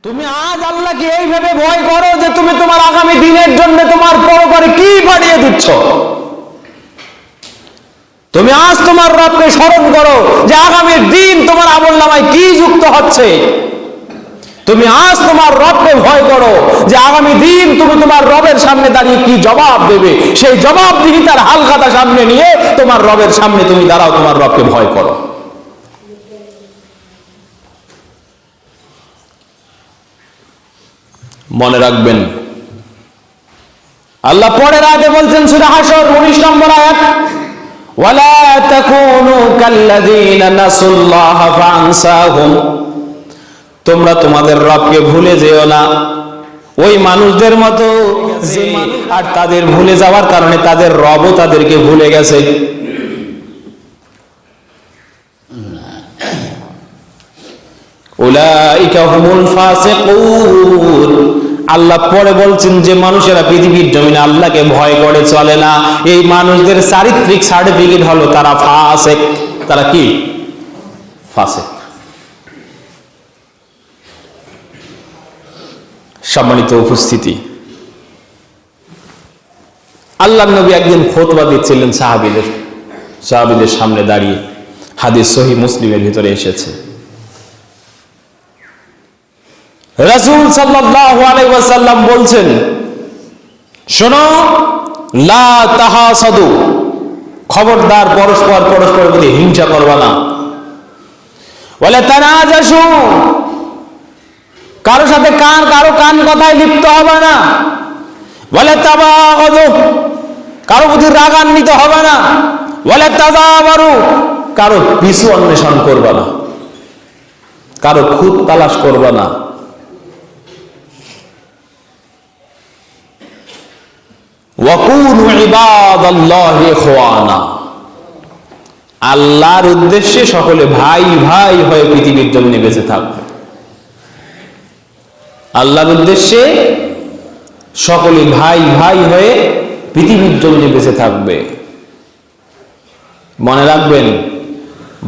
তুমি আজ আল্লাহকে এইভাবে ভয় করো যে তুমি তোমার আগামী দিনের জন্য তোমার পরকালে কি পাঠিয়ে দিচ্ছ। তুমি আজ তোমার রবকে স্মরণ করো যে আগামী দিন তোমার আমলনামায় কি যুক্ত হচ্ছে। তুমি আজ তোমার রবকে ভয় করো যে আগামী দিন তুমি তোমার রবের সামনে দাঁড়িয়ে কি জবাব দেবে। সেই জবাবদিহিতার হালখাতা সামনে নিয়ে তোমার রবের সামনে তুমি দাঁড়াও, তোমার রবকে ভয় করো। মনে রাখবেন, আল্লাহ পরের আয়াতে বলছেন সূরা হাশর 19 নম্বর আয়াত, ওয়ালা তাকুনু কাল্লাযীনা নাসুল্লাহা ফাআনসাহুম, তোমরা তোমাদের রবকে ভুলে যেও না ওই মানুষদের মতো যে আর তাদের ভুলে যাওয়ার কারণে তাদের রবও তাদেরকে ভুলে গেছে। উলাইকা হুমুল ফাসিকুন, আল্লাহ পরে বলছেন যে মানুষেরা পৃথিবীর জমিনে আল্লাহকে ভয় করে চলে না, এই মানুষদের চারিত্রিক সার্টিফিকেট হলো তারা ফাসিক। তারা কি? ফাসিক। সম্মানিত উপস্থিতি, আল্লাহর নবী একদিন খুতবা দিচ্ছিলেন সাহাবীদের সামনে দাঁড়িয়ে। হাদিস সহিহ মুসলিমের ভিতরে এসেছে, রাসূল সাল্লাল্লাহু আলাইহি ওয়াসাল্লাম বলছেন, শোনো, লা তাহাসাদু, খবরদার পরস্পরের প্রতি হিংসা করবা না। ওয়ালা তানাজাসু, কারো সাথে কারো কান কথায় লিপ্ত হবে না। ওয়ালা তাবাগাদু, কারো প্রতি রাগান্বিত হবে না। ওয়ালা তাযাবারু, কারো পিছু অন্বেষণ করবে না, কারো খুঁত তালাশ করবে না। ওয়াকুনু ইবাদাল্লাহি ইখওয়ানা, আল্লাহর উদ্দেশ্যে সকলে ভাই ভাই হয়ে পৃথিবীর জমিনে বেঁচে থাকবে। আল্লাহর উদ্দেশ্যে সকলে ভাই ভাই হয়ে পৃথিবীর জমিনে বেঁচে থাকবে। মনে রাখবেন,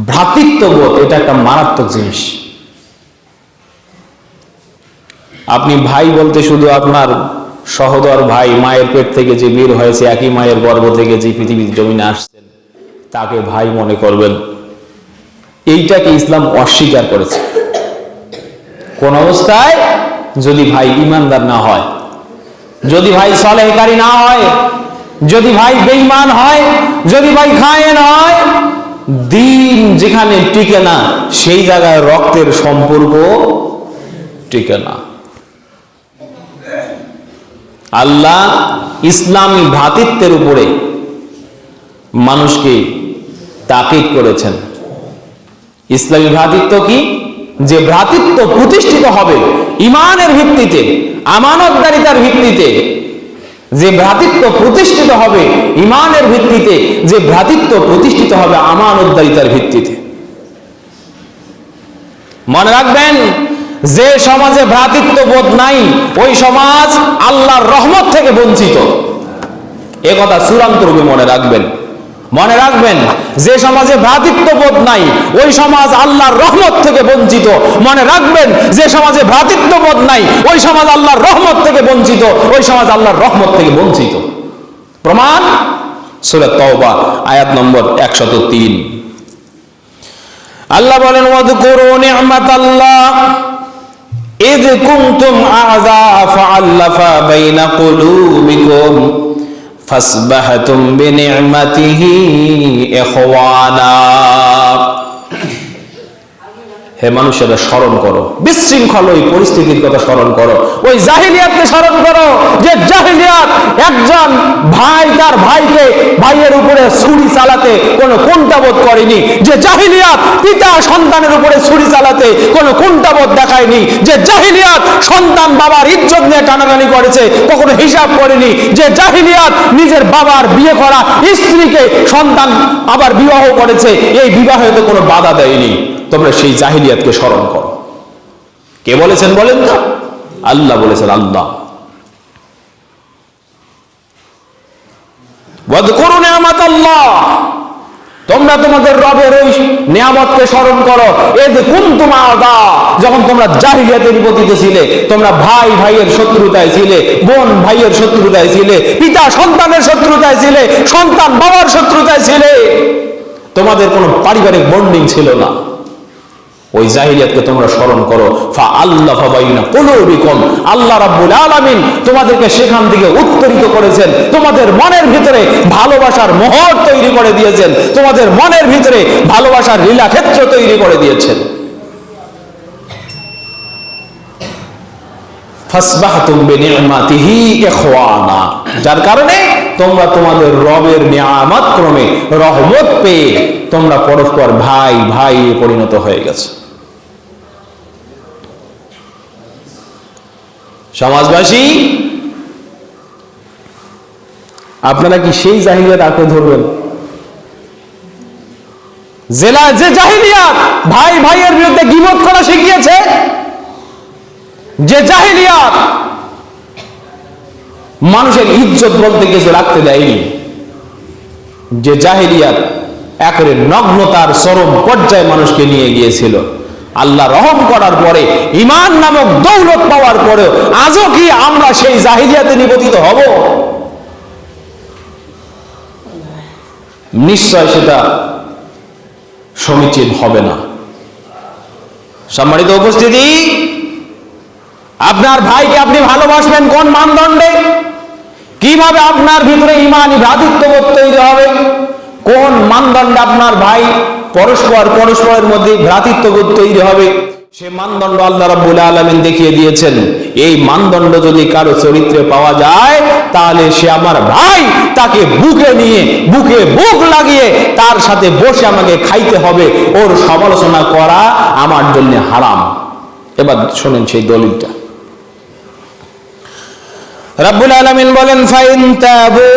ভ্রাতৃত্ববোধ এটা একটা মারাত্মক জিনিস। আপনি ভাই বলতে শুধু আপনার সহোদর ভাই, মায়ের পেট থেকে যে বের হয়েছে, একই মায়ের গর্ভ থেকে যে পৃথিবীর জমিনে আসছেন, তাকে ভাই মনে করবেন। এইটাকে ইসলাম অস্বীকার করেছে। কোন অবস্থায় যদি ভাই ঈমানদার না হয়, যদি ভাই সালেহকারী না হয়, যদি ভাই বেঈমান হয়, যদি ভাই খায়েন হয়, দিন যেখানে টিকে না সেই জায়গায় রক্তের সম্পর্ক টিকে না। আল্লাহ ইসলামী ভ্রাতৃত্বের উপরে মানুষকে তাকিদ করেছেন। ইসলামী ভ্রাতৃত্ব কি? যে ভ্রাতৃত্ব প্রতিষ্ঠিত হবে ঈমানের ভিত্তিতে, আমানতদারিতার ভিত্তিতে, যে ভ্রাতৃত্ব প্রতিষ্ঠিত হবে ঈমানের ভিত্তিতে, যে ভ্রাতৃত্ব প্রতিষ্ঠিত হবে আমানতদারিতার ভিত্তিতে। মনে রাখবেন, যে সমাজে ভ্রাতৃত্ববোধ নাই ওই সমাজ আল্লাহর রহমত থেকে বঞ্চিত। এ কথা চূড়ান্ত রূপে মনে রাখবেন। মনে রাখবেন, যে সমাজে ভ্রাতৃত্ববোধ নাই ওই সমাজ আল্লাহর রহমত থেকে বঞ্চিত। মনে রাখবেন, যে সমাজে ভ্রাতৃত্ববোধ নাই ওই সমাজ আল্লাহর রহমত থেকে বঞ্চিত, ওই সমাজ আল্লাহর রহমত থেকে বঞ্চিত। প্রমাণ সূরা তাওবা আয়াত নম্বর 103। আল্লাহ বলেন, ওয়াযকুরু নি'মাতাল্লাহ ইয কুনতুম আ'যা ফাআল্লাফা বাইনা কুলুবিকুম ফাসবাহতুম বিনি'মাতিহি ইখওয়ানা। হে মানুষেরা, স্মরণ করো, বিশৃঙ্খল ওই পরিস্থিতির কথা স্মরণ করো, ওই জাহিলিয়াতকে স্মরণ করো যে জাহিলিয়াত একজন ভাই তার ভাইয়ের উপরে ছুরি চালাতে কোনো কুণ্ঠাবোধ করেনি, যে জাহিলিয়াত পিতা সন্তানের উপরে ছুরি চালাতে কোনো কুণ্ঠাবোধ দেখায়নি, যে জাহিলিয়াত সন্তান বাবার ইজ্জত নিয়ে টানাটানি করেছে, কখনো হিসাব করেনি, যে জাহিলিয়াত নিজের বাবার বিয়ে করা স্ত্রীকে সন্তান আবার বিবাহ করেছে, এই বিবাহে তো কোনো বাধা দেয়নি। তোমরা সেই জাহিলিয়াতকে স্মরণ করো। কে বলেছেন বলেন তো? আল্লাহ বলেছেন। আল্লাহ ওয়াযকুরু নি'মাতাল্লাহ, তোমরা তোমাদের রবের ওই নিয়ামতকে স্মরণ করো। এদ কুনতুম আদা, যখন তোমরা জাহিলিয়াতের বিপরীতে ছিলে, তোমরা ভাই ভাইয়ের শত্রুতায় ছিলে, বোন ভাইয়ের শত্রুতায় ছিলে, পিতা সন্তানের শত্রুতায় ছিলে, সন্তান বাবার শত্রুতায় ছিলে, তোমাদের কোনো পারিবারিক বন্ডিং ছিল না। ওই জাহিলিয়াতকে তোমরা স্মরণ করো। ফা আল্লাফা বাইনা কুলুবিকুম, আল্লাহ রাব্বুল আলামিন তোমাদেরকে সেখান থেকে উত্তরিত করেছেন, তোমাদের মনের ভিতরে ভালোবাসার মোহর তৈরি করে দিয়েছেন, তোমাদের মনের ভিতরে ভালোবাসার লীলা ক্ষেত্র তৈরি করে দিয়েছেন। ফাসবাহতুম বিনি'মাতিহি ইখওয়ানা, যার কারণে তোমরা তোমাদের রবের নিয়ামত ক্রমে রহমত পেয়ে তোমরা পরস্পর ভাই ভাই পরিণত হয়ে গেছে। সমাজবাসী, আপনারা কি সেই জাহিলিয়াত আঁকড়ে ধরবেন? যে জাহিলিয়াত ভাই ভাইয়ের বিরুদ্ধে গীবত করা শিখিয়েছে, যে জাহিলিয়াত মানুষের ইজ্জত বলতে কিছু রাখতে দেয়নি, যে জাহিলিয়াত একেবারে নগ্নতার চরম পর্যায়ে মানুষকে নিয়ে গিয়েছিল, আল্লাহ রহম করার পরে, ঈমান নামক দৌলত পাওয়ার পরেও আজও কি আমরা সেই জাহিলিয়াতে নিপতিত হব? নিশ্চয় সেটা সমীচীন হবে না। সম্মানিত উপস্থিতি, আপনার ভাইকে আপনি ভালোবাসবেন কোন মানদণ্ডে? কিভাবে আপনার ভিতরে ঈমানি ভ্রাতৃত্ববোধ তৈরি হবে? কোন মানদণ্ডে আপনার ভাই পরস্পরের মধ্যে ভ্রাতৃত্ববোধ তৈরি হবে? সে মানদণ্ড আল্লাহ রাব্বুল আলামিন দেখিয়ে দিয়েছেন। এই মানদণ্ড যদি কারো চরিত্রে পাওয়া যায়, তাহলে সে আমার ভাই, তাকে বুকে নিয়ে বুকে বুক লাগিয়ে তার সাথে বসে আমাকে খাইতে হবে। ওর সমালোচনা করা আমার জন্য হারাম। এবার শোনেন সেই দলিলটা। রাব্বুল আলামিন বলেন, ফাইন তাবু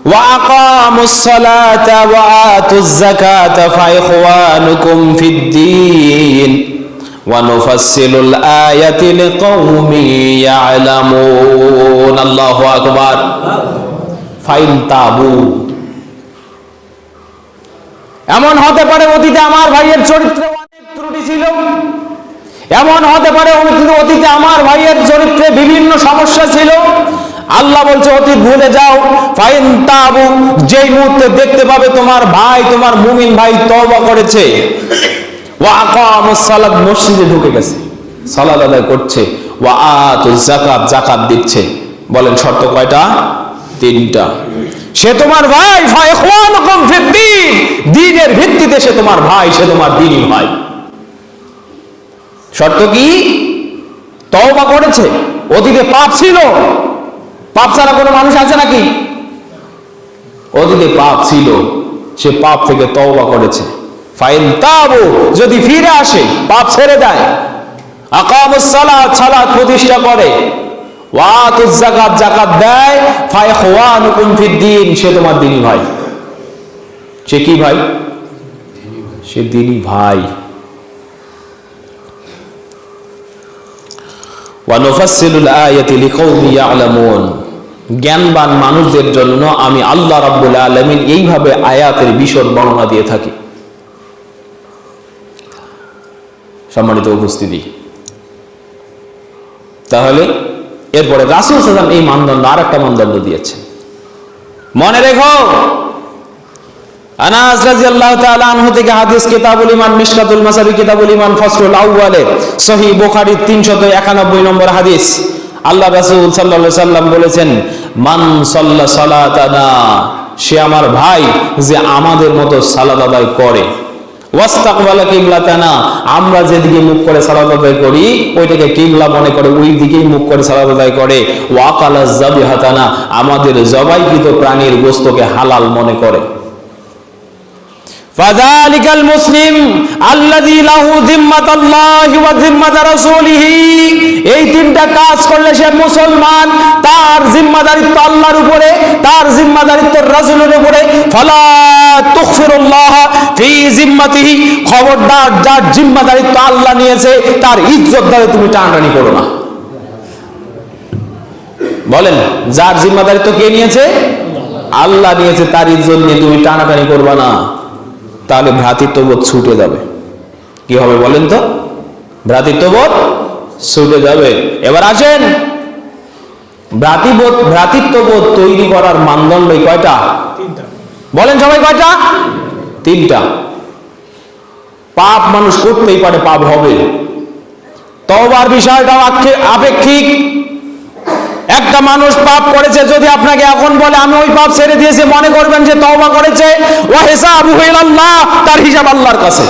ওয়া আকামুস সালাতা ওয়া আতুজ যাকাতা ফাইখওয়ানুকুম ফিদ-দীন ওয়া নুফাসসিলুল আয়াতি লিকাউমিন ইয়ালামুন। আল্লাহু আকবার। ফাইন তাবু, এমন হতে পারে অতীতে আমার ভাইয়ের চরিত্রে অনেক ত্রুটি ছিল, এমন হতে পারে অতীতে আমার ভাইয়ের চরিত্রে বিভিন্ন সমস্যা ছিল। আল্লাহ বলছে অতীত ভুলে যাও। ফাইন তাবু, যেই মুহূর্তে দেখতে পাবে তোমার ভাই, তোমার মুমিন ভাই তওবা করেছে, ওয়া আকামুস সালাত, মসজিদে ঢুকে গেছে, সালাত আদায় করছে, ওয়া আতুজ যাকাত, যাকাত দিচ্ছে, বলেন শর্ত কয়টা? তিনটা। সে তোমার ভাই, ফাইখওয়ানুকুম ফিদ-দীন, দ্বীনের ভিত্তিতে সে তোমার ভাই, সে তোমার দ্বীনী ভাই। শর্ত কি? তওবা করেছে, অতীতে পাপ ছিল। পাপ ছাড়া কোনো মানুষ আছে নাকি? অতীতে পাপ ছিল, সে পাপ থেকে তওবা করেছে। ফাইন তাবু, যদি ফিরে আসে, পাপ ছেড়ে দেয়, আকামুস সালাত, সালাত প্রতিষ্ঠা করে, ওয়া আতুজ যাকাত, যাকাত দেয়, ফাইখওয়ানুকুম ফিদ-দীন, সে তোমার দ্বীনী ভাই। সে কি ভাই? সে দ্বীনী ভাই। ওয়া নুফাসসিলুল আয়াতি লিকাউমিন ইয়ালামুন, জ্ঞানবান মানুষদের জন্য আমি আল্লাহ রাব্বুল আলামিন এইভাবে আয়াতের বিশদ বর্ণনা দিয়ে থাকি। সম্মানিত উপস্থিতি, তাহলে এরপরে রাসূল সাল্লাল্লাহু আলাইহি ওয়াসাল্লাম এই মানদণ্ড, আর একটা মানদণ্ড দিয়েছে। মনে রেখো, আনাস রাদিয়াল্লাহু তাআলা আনহু থেকে হাদিস, কিতাবুল ঈমান, মিশকাতুল মাসাবি, কিতাবুল ঈমান, ফাসলুল আউয়ালে, সহিহ বুখারী 391 নম্বর হাদিস। আল্লাহ রাসূল সাল্লাল্লাহু আলাইহি ওয়াসাল্লাম বলেছেন, মান সাল্লা সালাতানা, সে আমার ভাই যে আমাদের মতো সালাত আদায় করে, ওয়াস্তাকবালা কিবলাতানা, আমরা যেদিকে মুখ করে সালাত আদায় করি ওইটাকে কিবলা মনে করে ওই দিকেই মুখ করে সালাত আদায় করে, ওয়াকালা যাবিহাতানা, আমাদের জবাইকৃত প্রাণীর গোশতকে হালাল মনে করে। ফাযালিকাল মুসলিম আল্লাযী লাহু যিম্মাতুল্লাহি ওয়া যিম্মাতু রাসূলিহি, এই তিনটা কাজ করলে সে মুসলমান, তার জিম্মাদারিত্ব আল্লাহর উপরে, তার জিম্মাদারিত্ব রাসূলের উপরে। ফালা তুগফিরুল্লাহ ফি যিম্মাতিহি, খবরদার যার জিম্মাদারিত্ব আল্লাহ নিয়েছে তার ইজ্জত ধরে তুমি টানাটানি করো না। বলেন, যার জিম্মাদারিত্ব কে নিয়েছে? আল্লাহ নিয়েছে, তার ইজ্জত নিয়ে তুমি টানাটানি করবা না। তাহলে ভ্রাতৃত্ববোধ ছুটে যাবে। কি হবে বলেন তো? ভ্রাতৃত্ববোধ ছুটে যাবে। এবার আসেন, ভ্রাতৃত্ববোধ তৈরি করার মানদণ্ড কয়টা? বলেন সবাই কয়টা? তিনটা। পাপ মানুষ করতেই পারে, পাপ হবে। তওবার বিষয়টাও আপেক্ষিক। একটা মানুষ পাপ করেছে, যদি আপনাকে এখন বলে আমি ওই পাপ ছেড়ে দিয়েছি, মনে করবেন যে তওবা করেছে, ওয়া হিসাবুহু ইলাল্লাহ, তার হিসাব আল্লাহর কাছে।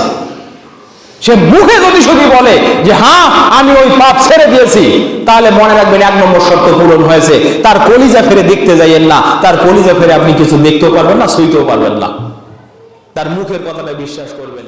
সে মুখে যদি শুধু বলে যে হ্যাঁ আমি ওই পাপ ছেড়ে দিয়েছি, তাহলে মনে রাখবেন 1 নম্বর শর্ত পূরণ হয়েছে। তার কলিজা ফেরে দেখতে যাইয়েন না, তার কলিজা ফেরে আপনি কিছু দেখতেও পারবেন না, সইতেও পারবেন না, তার মুখের কথাটা বিশ্বাস করবেন।